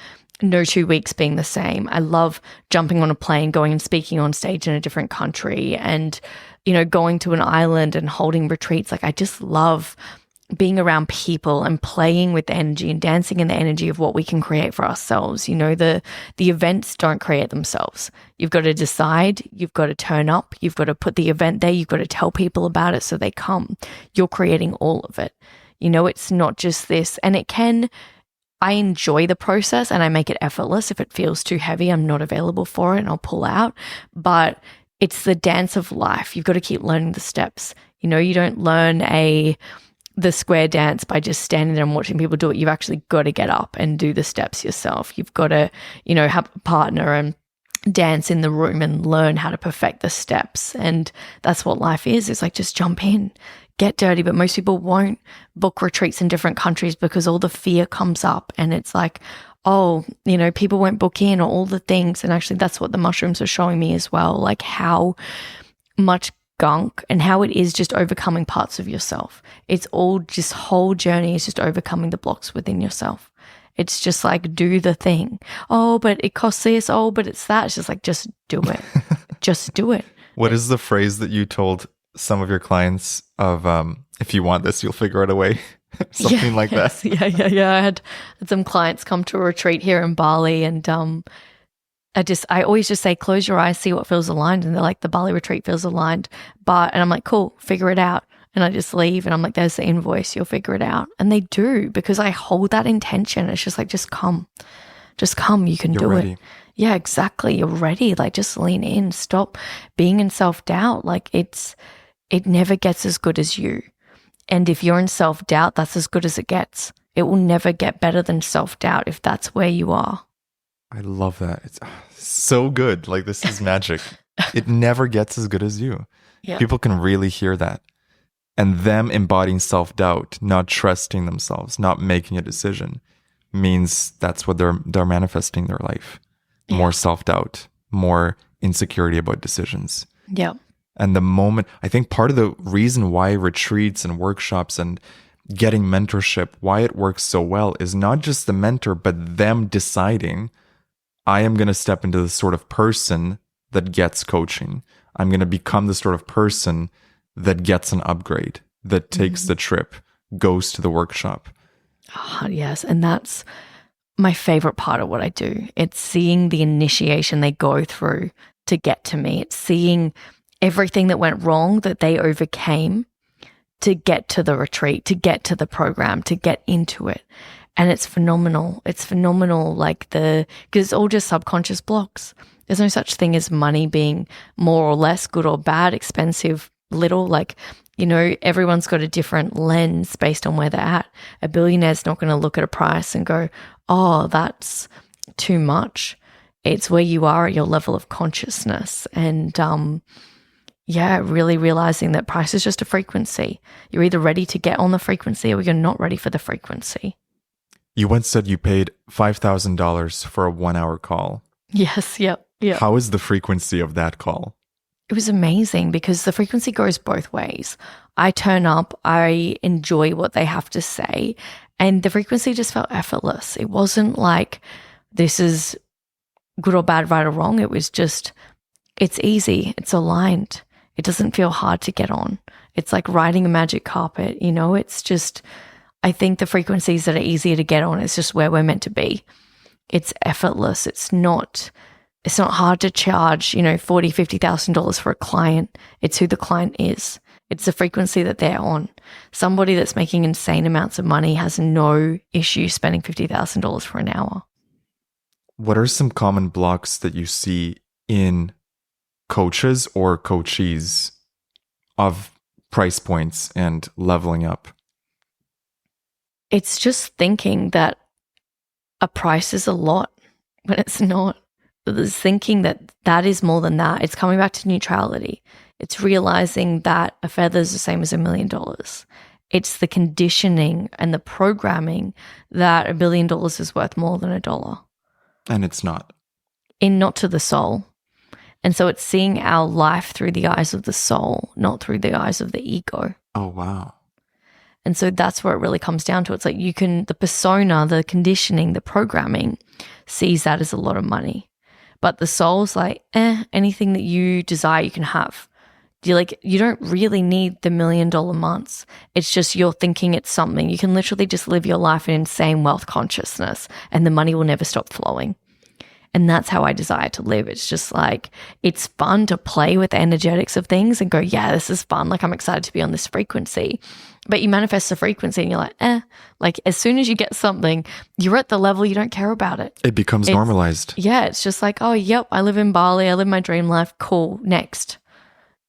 no 2 weeks being the same. I love jumping on a plane, going and speaking on stage in a different country, and, you know, going to an island and holding retreats. Like, I just love being around people and playing with the energy and dancing in the energy of what we can create for ourselves. You know, the events don't create themselves. You've got to decide, you've got to turn up, you've got to put the event there, you've got to tell people about it so they come. You're creating all of it. You know, it's not just this. And I enjoy the process and I make it effortless. If it feels too heavy, I'm not available for it and I'll pull out. But it's the dance of life. You've got to keep learning the steps. You know, you don't learn the square dance by just standing there and watching people do it. You've actually got to get up and do the steps yourself. You've got to, you know, have a partner and dance in the room and learn how to perfect the steps. And that's what life is. It's like, just jump in, get dirty. But most people won't book retreats in different countries because all the fear comes up, and it's like, oh, you know, people won't book in, or all the things. And actually that's what the mushrooms are showing me as well, like how much gunk and how it is just overcoming parts of yourself. It's all just whole journey is just overcoming the blocks within yourself. It's just like, do the thing. Oh, but it costs this. Oh, but it's that. It's just like, just do it. Just do it. What is the phrase that you told some of your clients of, if you want this, you'll figure out a way? Something like that. Yeah. I had some clients come to a retreat here in Bali, and I always just say, close your eyes, see what feels aligned. And they're like, the Bali retreat feels aligned. And I'm like, cool, figure it out. And I just leave and I'm like, there's the invoice, you'll figure it out. And they do, because I hold that intention. It's just like, just come, you can do ready. it. Yeah, exactly. You're ready. Like, just lean in, stop being in self-doubt. Like, it never gets as good as you. And if you're in self-doubt, that's as good as it gets. It will never get better than self-doubt if that's where you are. I love that. It's so good. Like, this is magic. It never gets as good as you. Yeah. People can really hear that. And them embodying self-doubt, not trusting themselves, not making a decision, means that's what they're manifesting their life. Yeah. More self-doubt, more insecurity about decisions. Yeah. And the moment, I think part of the reason why retreats and workshops and getting mentorship, why it works so well, is not just the mentor, but them deciding, I am going to step into the sort of person that gets coaching. I'm going to become the sort of person that gets an upgrade, that takes the trip, goes to the workshop. Oh, yes. And that's my favorite part of what I do. It's seeing the initiation they go through to get to me. It's seeing everything that went wrong that they overcame to get to the retreat, to get to the program, to get into it. And it's phenomenal. It's phenomenal, because it's all just subconscious blocks. There's no such thing as money being more or less, good or bad, expensive, little. Like, you know, everyone's got a different lens based on where they're at. A billionaire's not going to look at a price and go, oh, that's too much. It's where you are at your level of consciousness. And really realizing that price is just a frequency. You're either ready to get on the frequency or you're not ready for the frequency. You once said you paid $5,000 for a 1-hour call. Yes, yep. How is the frequency of that call? It was amazing because the frequency goes both ways. I turn up, I enjoy what they have to say, and the frequency just felt effortless. It wasn't like this is good or bad, right or wrong. It was just, it's easy, it's aligned. It doesn't feel hard to get on. It's like riding a magic carpet, you know? It's just, I think the frequencies that are easier to get on, it's just where we're meant to be. It's effortless. It's not hard to charge, you know, $40,000, $50,000 for a client. It's who the client is. It's the frequency that they're on. Somebody that's making insane amounts of money has no issue spending $50,000 for an hour. What are some common blocks that you see in coaches or coachees of price points and leveling up? It's just thinking that a price is a lot when it's not. There's thinking that that is more than that. It's coming back to neutrality. It's realizing that a feather is the same as $1 million. It's the conditioning and the programming that $1 billion is worth more than $1. And it's not. Not to the soul. And so it's seeing our life through the eyes of the soul, not through the eyes of the ego. Oh, wow. And so that's where it really comes down to. It's like the persona, the conditioning, the programming sees that as a lot of money. But the soul's like, anything that you desire, you can have. You don't really need the $1 million months. It's just you're thinking it's something. You can literally just live your life in insane wealth consciousness and the money will never stop flowing. And that's how I desire to live. It's just like, it's fun to play with the energetics of things and go, yeah, this is fun. Like, I'm excited to be on this frequency. But you manifest the frequency and you're like, Like, as soon as you get something, you're at the level you don't care about it. It becomes normalized. Yeah, it's just like, oh, yep, I live in Bali. I live my dream life. Cool, next.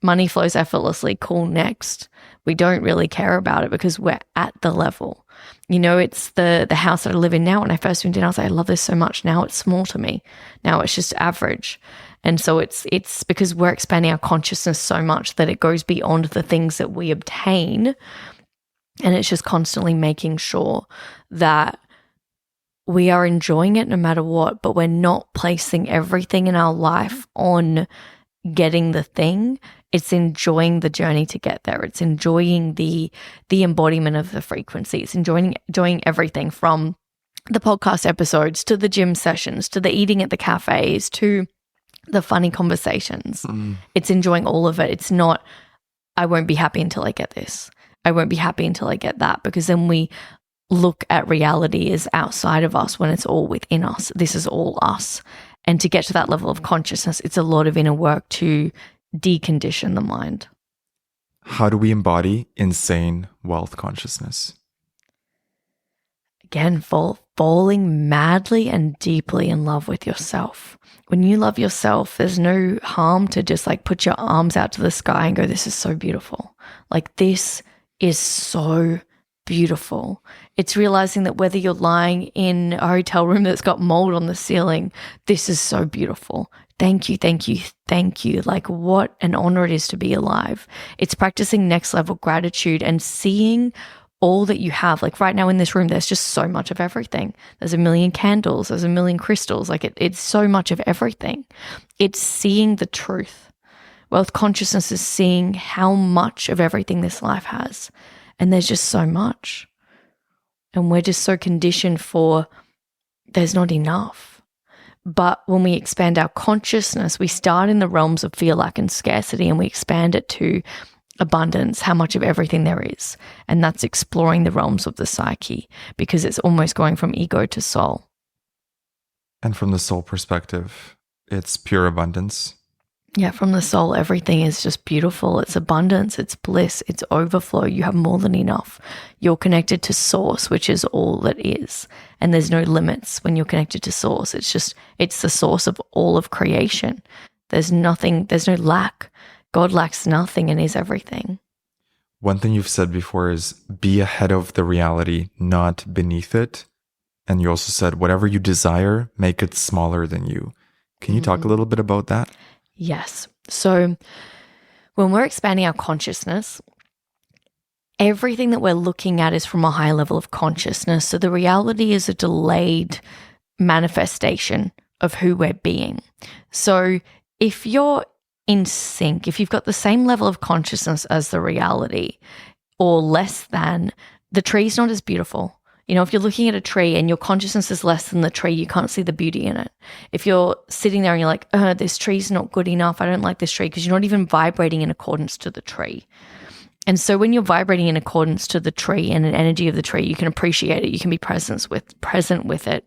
Money flows effortlessly. Cool, next. We don't really care about it because we're at the level. You know, it's the house that I live in now. When I first moved in, I was like, I love this so much. Now it's small to me. Now it's just average. And so it's because we're expanding our consciousness so much that it goes beyond the things that we obtain. And it's just constantly making sure that we are enjoying it no matter what, but we're not placing everything in our life on getting the thing. It's enjoying the journey to get there. It's enjoying the embodiment of the frequency. It's enjoying everything from the podcast episodes to the gym sessions to the eating at the cafes to the funny conversations. It's enjoying all of it. It's not, I won't be happy until I get this. I won't be happy until I get that, because then we look at reality as outside of us when it's all within us. This is all us. And to get to that level of consciousness, it's a lot of inner work to decondition the mind. How do we embody insane wealth consciousness? Again, falling madly and deeply in love with yourself. When you love yourself, there's no harm to just like put your arms out to the sky and go, this is so beautiful. Like, this is so beautiful. It's realizing that whether you're lying in a hotel room that's got mold on the ceiling, this is so beautiful. Thank you, thank you, thank you. Like, what an honor it is to be alive. It's practicing next level gratitude and seeing all that you have. Like, right now in this room, there's just so much of everything. There's 1 million candles, there's 1 million crystals. Like, it's so much of everything. It's seeing the truth. Wealth consciousness is seeing how much of everything this life has. And there's just so much. And we're just so conditioned for there's not enough. But when we expand our consciousness, we start in the realms of fear, lack, and scarcity, and we expand it to abundance, how much of everything there is. And that's exploring the realms of the psyche, because it's almost going from ego to soul. And from the soul perspective, it's pure abundance. Yeah, from the soul, everything is just beautiful. It's abundance, it's bliss, it's overflow. You have more than enough. You're connected to source, which is all that is. And there's no limits when you're connected to source. It's the source of all of creation. There's no lack. God lacks nothing and is everything. One thing you've said before is be ahead of the reality, not beneath it. And you also said, whatever you desire, make it smaller than you. Can you talk a little bit about that? Yes. So when we're expanding our consciousness, everything that we're looking at is from a high level of consciousness. So the reality is a delayed manifestation of who we're being. So if you're in sync, if you've got the same level of consciousness as the reality or less than, the tree's not as beautiful. You know, if you're looking at a tree and your consciousness is less than the tree, you can't see the beauty in it. If you're sitting there and you're like, this tree's not good enough, I don't like this tree, because you're not even vibrating in accordance to the tree. And so when you're vibrating in accordance to the tree and an energy of the tree, you can appreciate it. You can be present with it.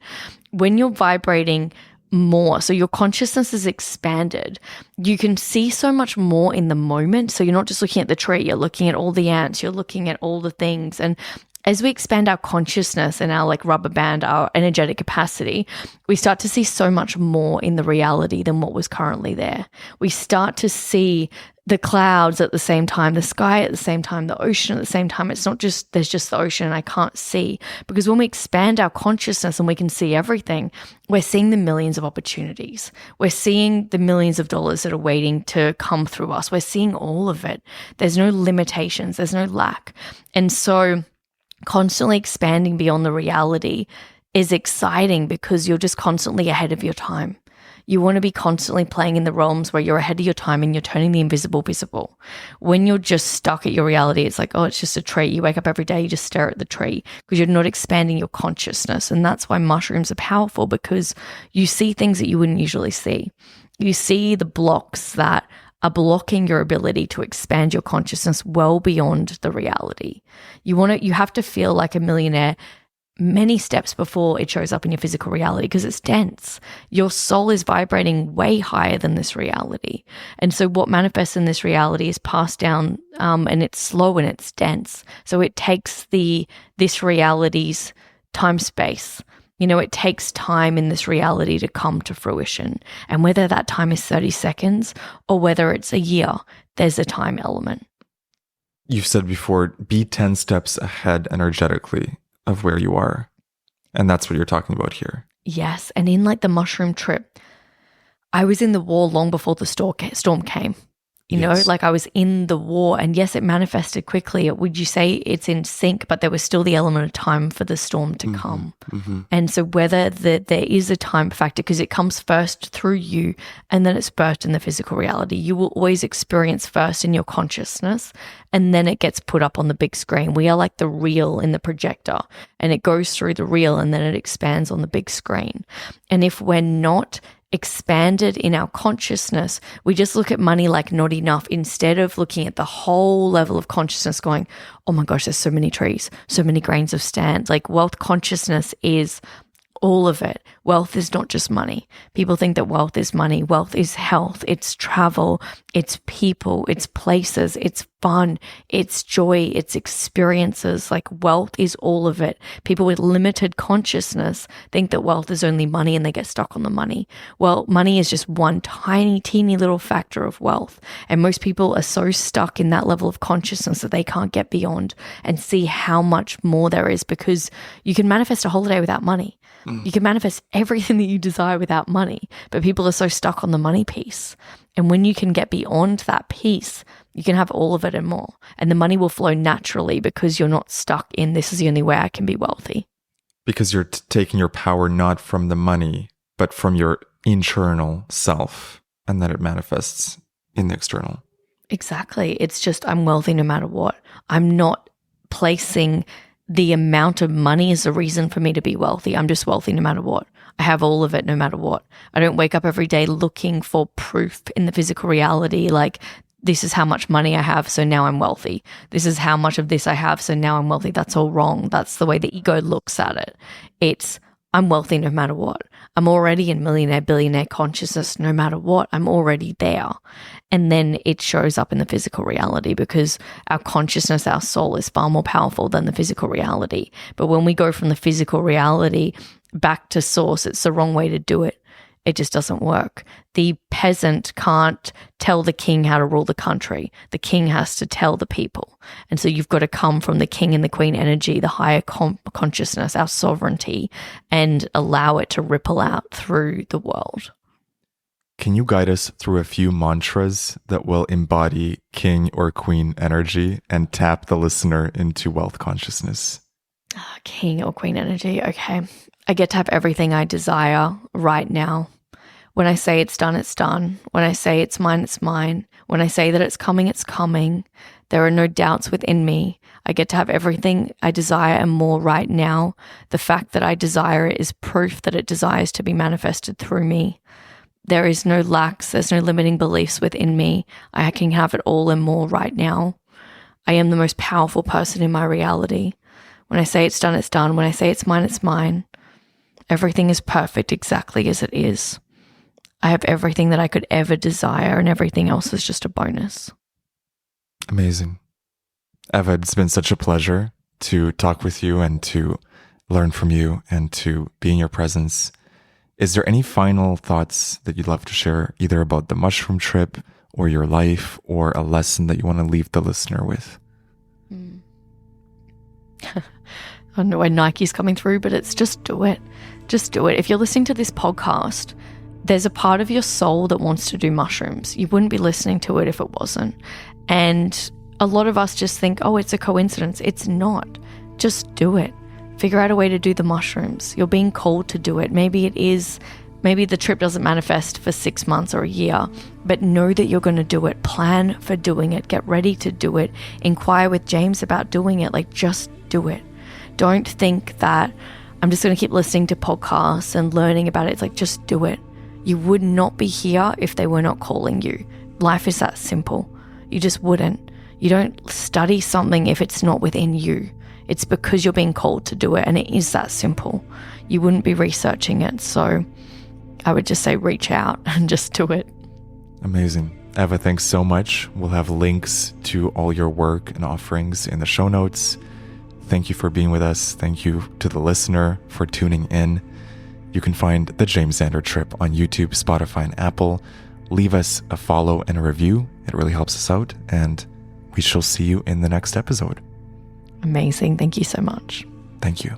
When you're vibrating more, so your consciousness is expanded, you can see so much more in the moment. So you're not just looking at the tree, you're looking at all the ants, you're looking at all the things. And as we expand our consciousness and our like rubber band, our energetic capacity, we start to see so much more in the reality than what was currently there. We start to see the clouds at the same time, the sky at the same time, the ocean at the same time. It's not just, there's just the ocean and I can't see. Because when we expand our consciousness and we can see everything, we're seeing the millions of opportunities. We're seeing the millions of dollars that are waiting to come through us. We're seeing all of it. There's no limitations. There's no lack. And so constantly expanding beyond the reality is exciting because you're just constantly ahead of your time. You want to be constantly playing in the realms where you're ahead of your time and you're turning the invisible visible. When you're just stuck at your reality, it's like, oh, it's just a tree. You wake up every day, you just stare at the tree because you're not expanding your consciousness. And that's why mushrooms are powerful, because you see things that you wouldn't usually see. You see the blocks that are blocking your ability to expand your consciousness well beyond the reality. You have to feel like a millionaire many steps before it shows up in your physical reality, because it's dense. Your soul is vibrating way higher than this reality. And so what manifests in this reality is passed down, and it's slow and it's dense. So it takes this reality's time space. You know, it takes time in this reality to come to fruition. And whether that time is 30 seconds or whether it's a year, there's a time element. You've said before, be 10 steps ahead energetically of where you are. And that's what you're talking about here. Yes. And in like the mushroom trip, I was in the war long before the storm came. You know, like I was in the war, and yes, it manifested quickly. Would you say it's in sync, but there was still the element of time for the storm to come. Mm-hmm. And so whether there is a time factor, because it comes first through you and then it's birthed in the physical reality, you will always experience first in your consciousness and then it gets put up on the big screen. We are like the reel in the projector, and it goes through the reel and then it expands on the big screen. And if we're not expanded in our consciousness, we just look at money like not enough, instead of looking at the whole level of consciousness going, oh my gosh, there's so many trees, so many grains of sand. Like wealth consciousness is all of it. Wealth is not just money. People think that wealth is money. Wealth is health. It's travel. It's people. It's places. It's fun. It's joy. It's experiences. Like wealth is all of it. People with limited consciousness think that wealth is only money and they get stuck on the money. Well, money is just one tiny, teeny little factor of wealth. And most people are so stuck in that level of consciousness that they can't get beyond and see how much more there is, because you can manifest a holiday without money. You can manifest everything that you desire without money, but people are so stuck on the money piece. And when you can get beyond that piece, you can have all of it and more. And the money will flow naturally because you're not stuck in, this is the only way I can be wealthy. Because you're taking your power not from the money, but from your internal self, and then it manifests in the external. Exactly. It's just, I'm wealthy no matter what. I'm not placing the amount of money is the reason for me to be wealthy. I'm just wealthy no matter what. I have all of it no matter what. I don't wake up every day looking for proof in the physical reality, like this is how much money I have, so now I'm wealthy. This is how much of this I have, so now I'm wealthy. That's all wrong. That's the way the ego looks at it. It's, I'm wealthy no matter what. I'm already in millionaire, billionaire consciousness no matter what. I'm already there. And then it shows up in the physical reality, because our consciousness, our soul is far more powerful than the physical reality. But when we go from the physical reality back to source, it's the wrong way to do it. It just doesn't work. The peasant can't tell the king how to rule the country. The king has to tell the people. And so you've got to come from the king and the queen energy, the higher consciousness, our sovereignty, and allow it to ripple out through the world. Can you guide us through a few mantras that will embody king or queen energy and tap the listener into wealth consciousness? King or queen energy. Okay. I get to have everything I desire right now. When I say it's done, it's done. When I say it's mine, it's mine. When I say that it's coming, it's coming. There are no doubts within me. I get to have everything I desire and more right now. The fact that I desire it is proof that it desires to be manifested through me. There is no lacks. There's no limiting beliefs within me. I can have it all and more right now. I am the most powerful person in my reality. When I say it's done, it's done. When I say it's mine, it's mine. Everything is perfect exactly as it is. I have everything that I could ever desire, and everything else is just a bonus. Amazing. Eva, it's been such a pleasure to talk with you and to learn from you and to be in your presence. Is there any final thoughts that you'd love to share, either about the mushroom trip or your life, or a lesson that you want to leave the listener with? I don't know where Nike's coming through, but it's just do it. Just do it. If you're listening to this podcast, there's a part of your soul that wants to do mushrooms. You wouldn't be listening to it if it wasn't. And a lot of us just think, oh, it's a coincidence. It's not. Just do it. Figure out a way to do the mushrooms. You're being called to do it. Maybe it is, maybe the trip doesn't manifest for 6 months or a year, but know that you're going to do it. Plan for doing it. Get ready to do it. Inquire with James about doing it. Like, just do it. Don't think that I'm just going to keep listening to podcasts and learning about it. It's like, just do it. You would not be here if they were not calling you. Life is that simple. You just wouldn't. You don't study something if it's not within you. It's because you're being called to do it, and it is that simple. You wouldn't be researching it. So I would just say reach out and just do it. Amazing. Eva, thanks so much. We'll have links to all your work and offerings in the show notes. Thank you for being with us. Thank you to the listener for tuning in. You can find the James Xander Trip on YouTube, Spotify, and Apple. Leave us a follow and a review. It really helps us out. And we shall see you in the next episode. Amazing. Thank you so much. Thank you.